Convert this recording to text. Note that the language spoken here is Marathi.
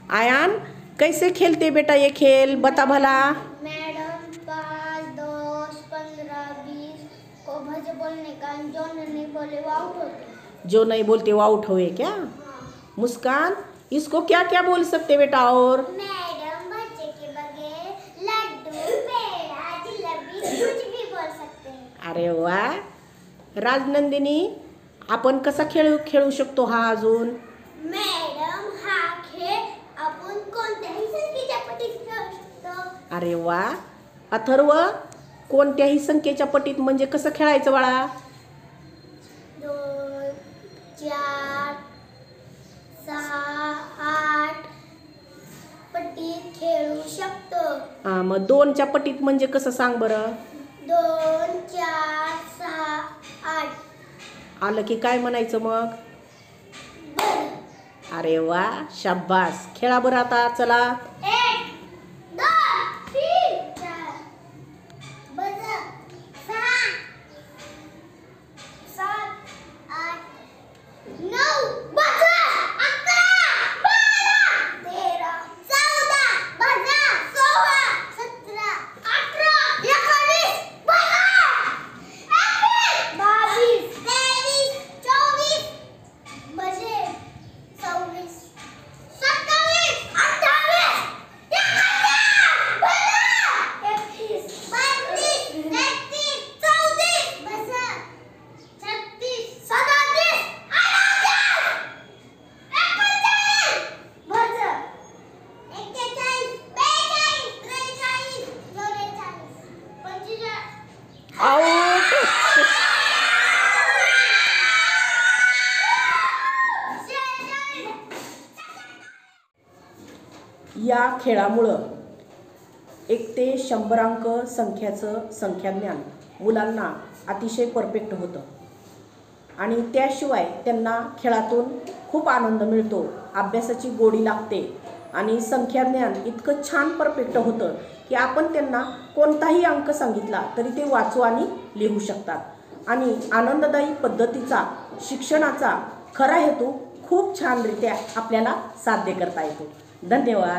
आयान, कैसे खेलते बेटा ये खेल, बता भला। मैडम 5, 10, 15, 20 को भजे बोलने का, जो नहीं बोले वो आउट होते। जो नहीं बोलते वो आउट हुए क्या? हाँ। मुस्कान, इसको क्या क्या बोल सकते बेटा? और मैडम भजे के बगैर लड्डू, पेड़ा, जिलेबी कुछ भी बोल सकते हैं। अरे वा। राजनंदिनी, आपण कसा खेळू शकतो हा अजून? मॅडम हा खेळ आपण कोणत्याही संख्येच्या पटीत खेळू शकतो। अरे वा. अथर्व, कोणत्याही संख्येच्या पटीत म्हणजे कसं खेळायचं बाळा? 2, 4, 6, 8 पटीत खेळू शकतो। हा, मग 2च्या पटीत म्हणजे कसं सांग बरं? 2, 4, 6, 8 आलं की काय म्हणायचं मग? अरे वा, शाब्बास. खेळा बरं आता, चला. 1, 2, 3, 4 बजा 6, 7, 8, 9 बजा 11, 12, 13, 14 बजा 16, 17, 18, 19 बजा 21, 22, 23 बजे 26, 27, 28, 31, 32, 33, 34 बजा 36, 37, 38, 39 बजा 41, 42, 43, 44, 45 आऊट. या खेळामुळं 1 ते 100 अंक संख्याचं संख्याज्ञान मुलांना अतिशय परफेक्ट होतं आणि त्याशिवाय त्यांना खेळातून खूप आनंद मिळतो, अभ्यासाची गोडी लागते आणि संख्याज्ञान इतकं छान परफेक्ट होतं की आपण त्यांना कोणताही अंक सांगितला तरी ते वाचू आणि लिहू शकतात आणि आनंददायी पद्धतीचा शिक्षणाचा खरा हेतू खूप छानरित्या आपल्याला साध्य करता येतो. धन्यवाद.